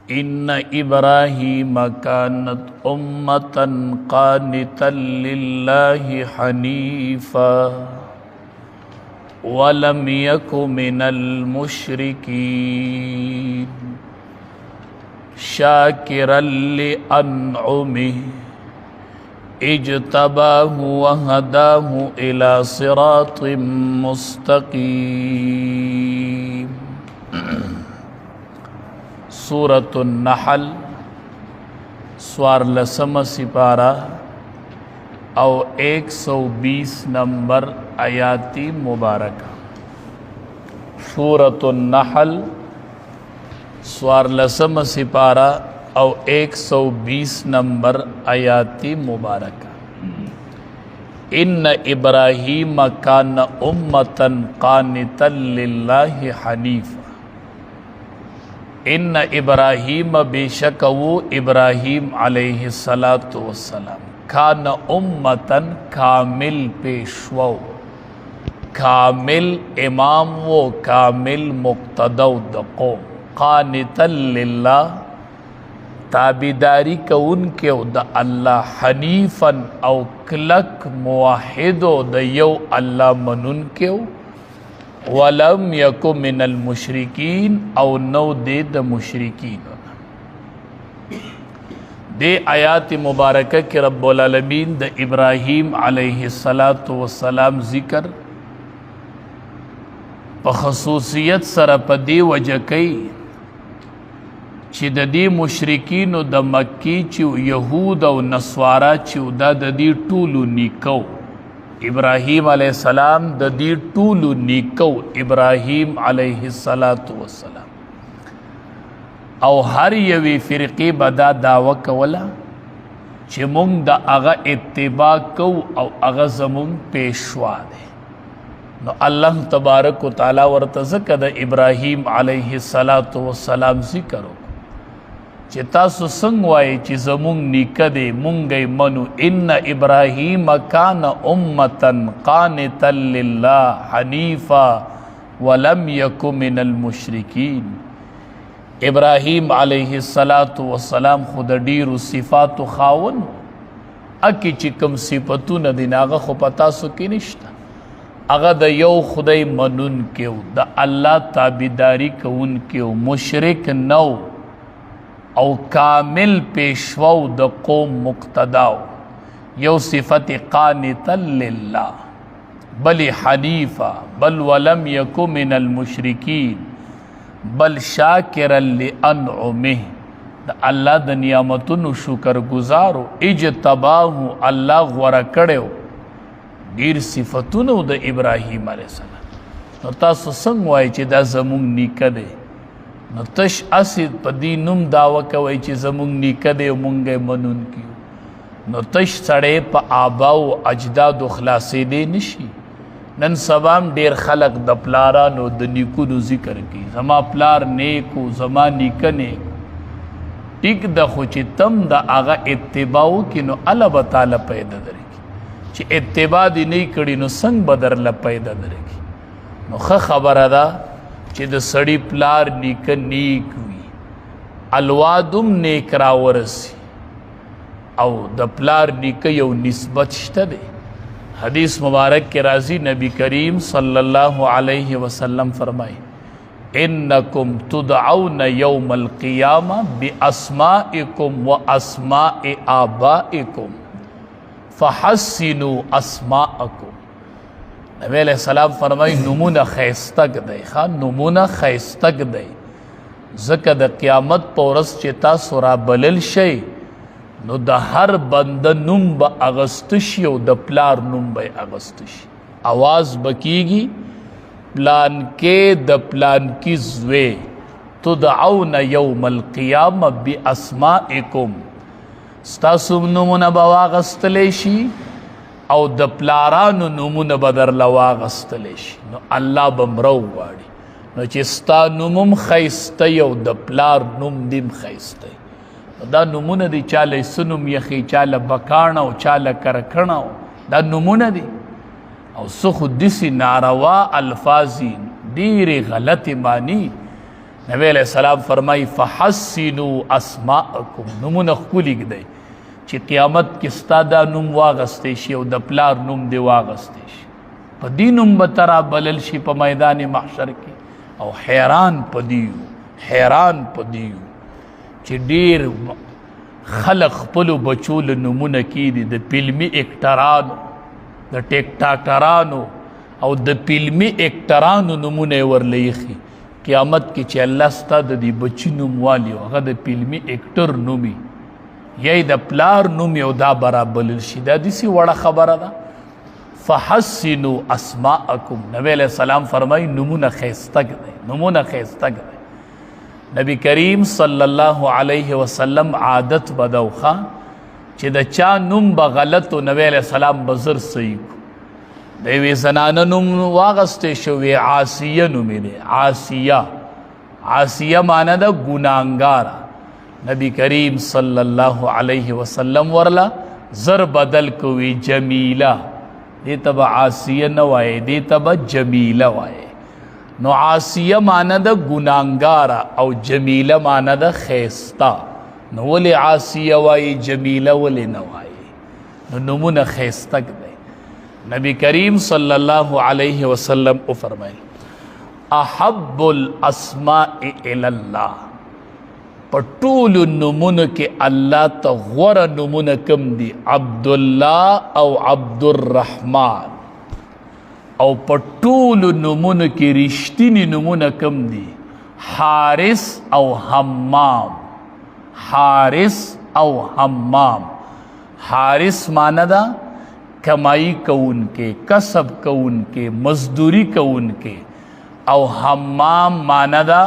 إن إبراهيم كانت أمة قانتا لله حنيفا ولم يك من المشركين شاكرا لأنعمه اجتباه وهداه إلى صراط مستقيم. سورة النحل سوارلسم سپارہ او 120 نمبر آیاتی مبارکہ. سورة النحل سوارلسم سپارہ او 120 نمبر آیاتی مبارکہ. ان ابراہیم کان امتا قانتا للہ حنیفا. ان ابراہیم بے شک وہ ابراہیم علیہ السلام کان امتا کامل پیشو، کامل امام و کامل مقتدو دا قوم، قانتا للہ تابداری کا ان کے دا اللہ، حنیفا او کلک موحدو دا یو اللہ منن کے ولم یکو من المشرکین او نو دے دا مشرکین. دے آیات مبارکہ کے رب العالمین دا ابراہیم علیہ السلام ذکر پا خصوصیت سر پا دی وجہ کئی چی دا دی مشرکین و دا مکی چیو یہود و نصوارا چیو دا دی طولو نیکو ابراہیم علیہ السلام دا دی طولو نیکو ابراہیم علیہ السلام او ہر یوی فرقی بدا دعوی کولا چی مونگ دا اغا اتباع کو او اغا زمون پیشوا دے. نو اللہ تبارک و تعالی ورتزک دا ابراہیم علیہ السلام ذکرو چی تاسو سنگوائی چی زمونگ نیکدے مونگی منو. ان ابراہیم کان امتا قانتا للہ حنیفا ولم یک من المشرکین. ابراہیم علیہ السلام خود ڈیرو صفات خاون اکی چی کم صفتو ندین آغا خو پتاسو کی نشتا، آغا دا یو خدای منون کیو، دا اللہ تابداری کون کیو، مشرک نو او کامل پیشوو دا قوم مقتداو. یو صفت قانتا للہ بل حنیفا بل ولم یکو من المشرکین بل شاکرا لانعمہ. دا اللہ دا نعمتن شکر گزارو، اجتباہو اللہ غورا کڑیو. دیر صفتنو دا ابراہیم علیہ السلام. نو تاسو سنگوائی چی دا زمونگ نیکہ دے، نو تش اسید پا دی نم دعوی کوئی چی زمونگ نیکدے و منگے منون کیو. نو تش سڑے پا آباو اجداد و خلاصے دے نشی. نن سبام دیر خلق دا پلارانو دا نیکونو ذکر کی، زما پلار نیکو زما نیکہ نیکو. ٹک دا خوچی تم دا آغا اتباعو کی نو علا بطالا پیدا درے کی. چی اتباع دی نئی کڑی نو سنگ بدر لپیدا درے کی. نو خبر دا چی دا سڑی پلار نیک نیک وی الوادم نیک راورسی او دا پلار نیک یو نسبت شتا دے. حدیث مبارک کے راضی نبی کریم صلی اللہ علیہ وسلم فرمائی انکم تدعون یوم القیامہ باسمائکم و اسماء آبائکم فحسنوا اسماءکم. نبی علیہ السلام فرمائی نمونہ خیستگ دے، خان نمونہ خیستگ دے. زکر دا قیامت پورس چیتا سورا بلل شئی نو دا ہر بند نم با اغستشی و دا پلار نم با اغستشی. آواز بکیگی پلان کے دا پلان کی زوے تدعون یوم القیامہ بی اسمائکم. ستاسم نمونہ با واغستلیشی او د پلارانو نمونه بدر لواغستلیشی. نو اللہ بمرو واڑی نو چستا نمم خیسته یو د پلار نم دیم خیسته. دا نمونه دی چاله سنم یخی، چاله بکانو، چاله کرکنو، دا نمونه دی. او سخو دسی ناروا الفاظی دیر غلط مانی نبی علیہ السلام فرمائی فحسنوا اسماءکم نمونه ښکلي کړئ چې قیامت کې ستا دا نوم واغستی شي او د پلار نوم دې واغستی شي په دې نوم به ته رابلل شي په میدان محشر کې او حیران په دې حیران په دې چې ډېر خلق خپلو بچو له نومونه کېدي د فلمي اکټرانو د ټیک ټاکرانو او د فلمي اکټرانو نومونه یې ورله ایښي قیامت کې چې الله ستا د دې بچي نوم والي او هغه د فلمي اکټر نومي یا د پلار نوم یو دا برابلل شي دا داسې وړه خبره ده فحسنوا اسماءکم نبی علیہ السلام فرمایي نومونه ښایسته کړئ نومونه ښایسته کړئ نبی کریم صلی الله علیه وسلم عادت به ده چې د چا نوم به غلط و نبی علیہ السلام به زر صحیح کړو د یوې زنانه نوم واغستی شوی عاصیه نومې دی عاصیه معنی ده ګناهګاره نبی کریم صلی الله علیه وسلم ورله زر بدل کوي جمیله دې ته به عاصیه نه وایي دې ته به جمیله وایي نو عاصیه معنی ده ګناهګاره او جمیله معنی ده ښایسته نو ولې عاصیه وایي جمیله ولې نه وایي نو نومونه ښایسته کړئ نبی کریم صلی الله علیه وسلم او فرمایي احب الاسماء الی الله په ټولو نومونو کې الله ته غوره نومونه کوم دي عبدالله او عبدالرحمن او په ټولو نومونو کې رښتیني نومونه کوم دي حارس او حمام حارس او حمام حارس معنی ده کمائی کون کے کسب کون کے مزدوری کون کے او حمام معنی دا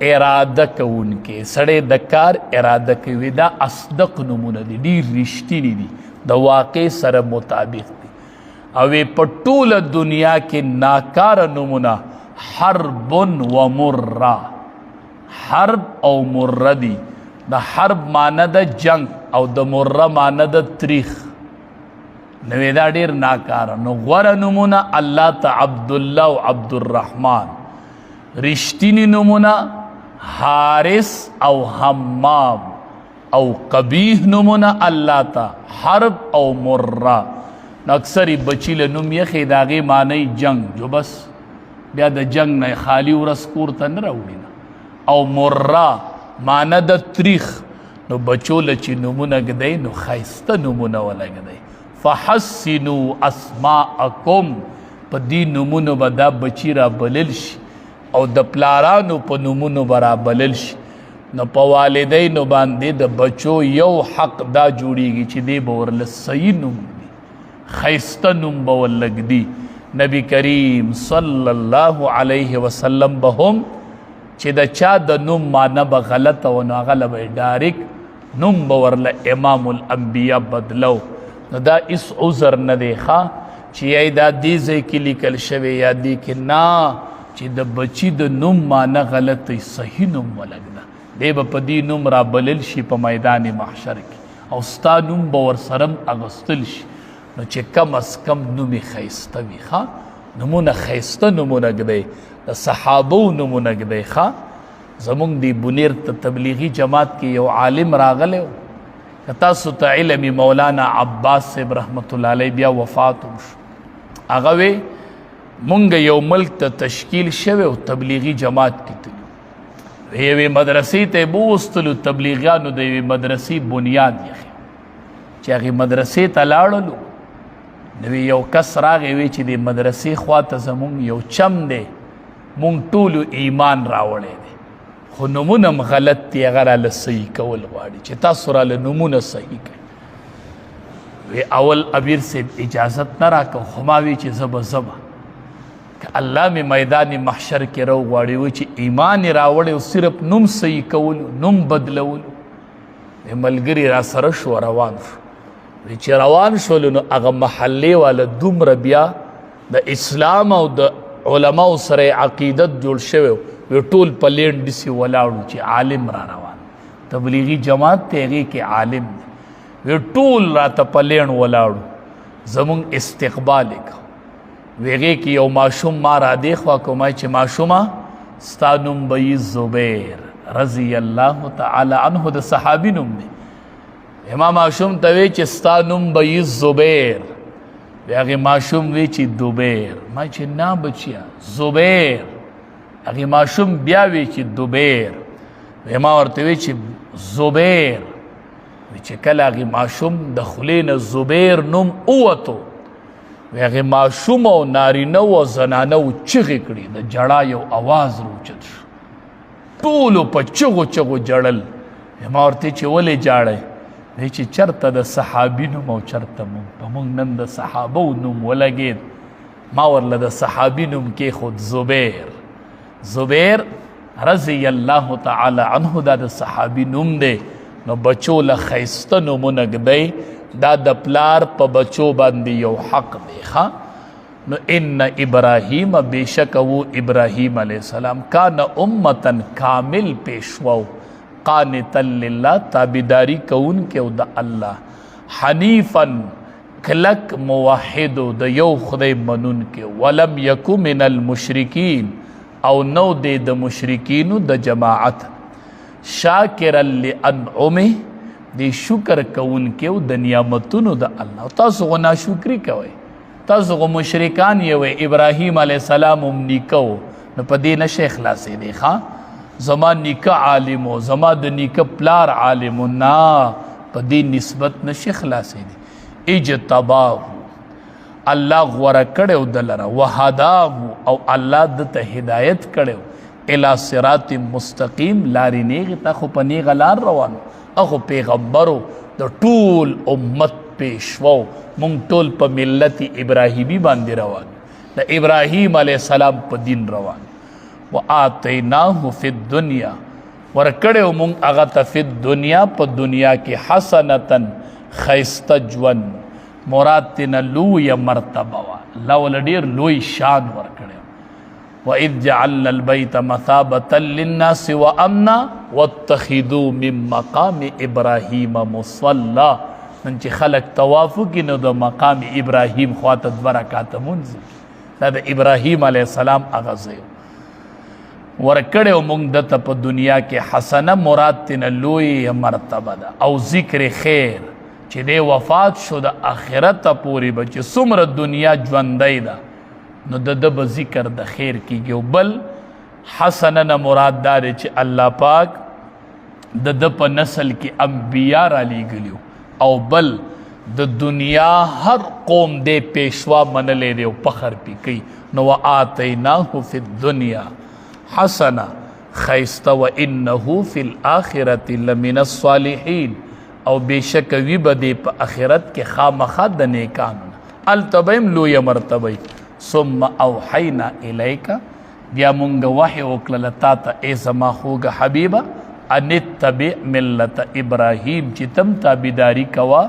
اراده کون کے سڑے دکار اراده کوي دا اصدق نمونه دي ډیر رښتینی دي د واقع سره مطابق دي او په ټوله دنیا کې ناکاره نمونه حرب و مره حرب او مره دي د حرب معنی د جنگ او د مره معنی د تاریخ نوې دا ډیر ناکاره نو غوره نمونه الله ته عبدالله او عبدالرحمن رښتینی نمونه حارس او حمام او قبیح نمونه الله ته حرب او مره نو اکثر بچی له نوم یې داغې معنی جنگ جو بس بیا د جنگ نه خالی ورځ کور ته نه راوړي او مره معنی د تاریخ نو بچو له چې نومونه ږدئ نو ښایسته نومونه ولګدئ فحسنوا اسماءکم په دې نومونو به دا بچی را بلل شي او د پلارانو په نومونو به را بلل شي نو په والدینو باندې د بچو یو حق دا جوړیږي چې دی به ورله صحیح نوم وي ښایسته نوم به ورله ږدي نبی کریم صلی الله علیه وسلم به هم چې د چا د نوم معنی به غلطه و نو هغه له به ډایرکټ نوم به ورله امام الانبیا بدلو نو دا اس عذر نه دی ښه چې یای دا دې ځای کې لیکل شوی یا دې کې نه چې د بچي د نوم معنی غلط صحیح نوم ولګده دی به په دې نوم را بلل شي په میدان محشر کې او ستا نوم به ورسره اغوستل شي نو چې کم از کم نوم یې ښایسته وي ښه نومونه ښایسته نومونه ږدئ د صحابو نومونه ږدئ ښه زمونږ دی بنیر ته تبلیغي جماعت کې یو عالم راغلی و که تاسو ته علمي مولانا عباس صاحب رحمت الله علیه بیا وفات شو هغه وی مونږ یو ملک ته تشکیل شوی او تبلیغي جماعت کې تلو یوې مدرسې ته بوستلو تبلیغیانو د یوې مدرسې بنیاد یې چې هغې مدرسې ته لاړلو نو یو کس راغی وی چې د مدرسې خواته زمونږ یو چم دی مونږ ټولو ایمان راوړی دی خو نومونه هم غلط دی هغه راله صحیح کول غواړي چې تاسو راله نومونه صحیح کړئ وی اول امیر صاحب اجازت نه راکړه خو ما وی چې زه به ځمه که الله مې میدان محشر کې رو غواړي وی چې ایمان یې راوړی او صرف نوم صحیح کولو نوم بدلولو ملګري را سره شو روان شو وی چې روان شولو نو هغه محلې والا دومره بیا د اسلام او د علماو سره عقیدت جوړ شوی وی ټول په لینډ داسې ولاړو چې عالم را روان تبلیغي جماعت ته هغې کې عالم دی وی ټول راته په لینډ ولاړو زمونږ استقبال یې کو وی هغې کې یو ماشوم ما را دې خوا کو ما چې ماشومه ستا نوم به زبیر رضی الله تعالی عنه د صحابي نوم دی امام ماشوم ته وی چې ستا نوم به زبیر هغه ماشوم وی چې دوبیر ما چې نه بچیا زبیر هغه ماشوم بیا وی چې دوبیر ما ورته وی چې زبیر چې کله هغه ماشوم د خلین زبیر نوم اوتو هغه ماشوم او نارینه او زنانه او چغې کړي د جړا یو आवाज روچت شو ټول په چغو چغو جړل ما ورته چې ولې جاړې وی چې چرته د صحابي نوم او چرته مونږ نن د صحابو نوم ولګید ما ورله د صحابي نوم کې خود زبیر رضی الله تعالی عنه دا د صحابي نوم دی نو بچو له خیسته نومونه ږدی دا د پلار په بچو باندې یو حق دی ښه نو ان ابراهیم بیشک و ابراهیم علیہ السلام کان امتن کامل پیشواو قانتا للہ تابداری کون کے او دا اللہ حنیفن کلک موحدو دا یو خدای منون کے ولم یکو من المشرکین او نو دے دا مشرکینو دا جماعت شاکرا لانعمه دی شکر کون کے او دا نعمتونو دا اللہ تاسو غو ناشکری کوئی تاسو غو مشرکان یوی ابراہیم علیہ السلام نیکو نو پا دین شیخ لاسی دی خواہ زما نیکه عالمو زما د نیکه پلار عالمو نا په دې نسبت نشي خلاصې دي اجتباه الله غوره کړو دلره وهداه او الله دته هدایت کړو الی صراط مستقیم لارې نیغه ته خو په نیغه لار روانو هغه پیغمبرو د ټول امت پیشوو مونږ ټول په ملت ابراهیمی باندې روان د ابراهیم علیه السلام په دین روان وآتیناه فی الدنیا ورکڑیو مونگ اغتا فی الدنیا پا دنیا کی حسنتن خیست جون مراد تینا لوی مرتبہ لول دیر لوی شان ورکڑیو وَإِذْ جَعَلْنَا الْبَيْتَ مَثَابَةً لِلنَّاسِ وَأَمْنًا وَاتَّخِذُوا مِن مَّقَامِ إِبْرَاهِيمَ مُصَلًّى نن چې خلق طوافو کې نو د مقام ابراهیم خواته برکات منځي دا د ابراهیم علیه السلام اغازیو ورکڑیو مونگ دتا پا دنیا کے حسنہ مراد تینا لوی مرتبہ دا او ذکر خیر چی دے وفات شو دا آخرت پوری با چی سمر دنیا جوندائی دا نو دا با ذکر دا خیر کی گیو بل حسنہ نا مراد دارے چی اللہ پاک دا پا نسل کی انبیاء را لی گلیو او بل دا دنیا ہر قوم دے پیشوا من لے دے پخر پی کئی نو آتیناہو فی الدنیا حسنا خیست و انہو فی الاخرت لمن الصالحین او بیشک وی بدے پا آخرت کے خامخاد دا نیکانونا التبیم لوی مرتبی ثم اوحینا الیکا بیا منگا وحی اکللتا تا اے زما خوگا حبیبا ان اتبع ملت ابراہیم چی تم تابداری کوا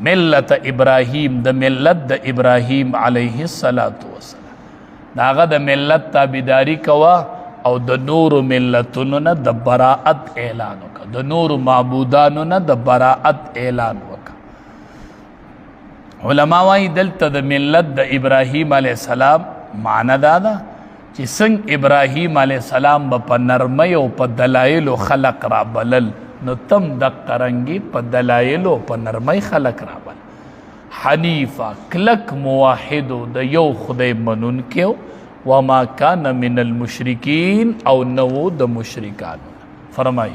ملت ابراہیم دا ملت دا ابراہیم علیہ السلام داغا دا ملت تابداری کوا او د نور ملتونو نه د براءت اعلان وکا د نور معبودانو نه د براءت اعلان وکا علماء وايي دلته د ملت د ابراهیم علیه السلام معنی دا ده چې څنګه ابراهیم علیه السلام په نرمۍ او په دلایلو خلق را بلل نو تم د قرنګي په دلایلو په نرمۍ خلق را بل حنیفا کلک موحدو د یو خدای منون کېو وما کان من المشرکین او نو د مشرکان فرمائی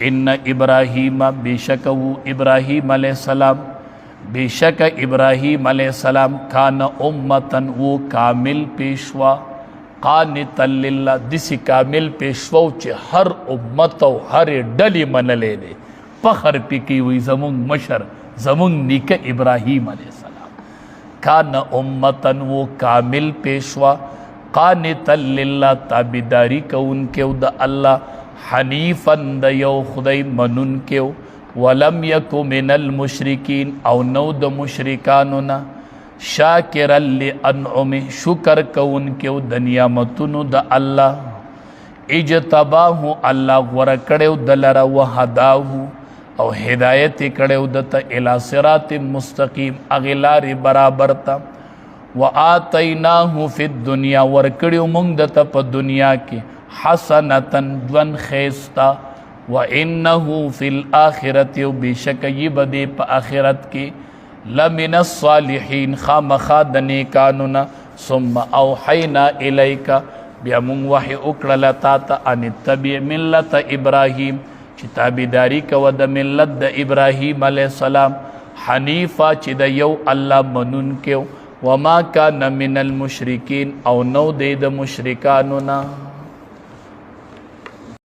ان ابراہیم بیشک و ابراہیم علیہ السلام بیشک ابراہیم علیہ السلام کان امتن و کامل پیشوا قانتا للہ دسی کامل پیشوا چی ہر امت و ہر ڈلی من لے دے پخر پی کی ہوئی زمون مشر زمون نیک ابراہیم علیہ السلام کان امتن وہ کامل پیشوا قانتا للہ تابداری کون کیو دا اللہ حنیفن دا یو خدای منن کیو ولم یکو من المشرکین او نو دا مشرکانونا شاکرا لانعم شکر کون کیو دا نعمتونو دا اللہ اجتباہو اللہ ورکڑیو دلرا وحداہو او ہدایت کڑیو دتا الى صراط مستقیم اغلار برابر تا وآتیناه فی الدنیا ورکړیو مونږ دته په دنیا کې حسنتن ژوند ښایسته وانه فی الاخرة بشک یبدې په آخرت کې لمن الصالحین خامخا د نیکانو نه ثم اوحینا الیک بیا مونږ وحی وکړله تا ته ان اتبع ملت ابراهیم چې تابعداري کوه د ملت د ابراهیم علیه السلام حنیفا چې د یو الله منونکی وما کان من المشرکین او نو دی د مشرکانو نه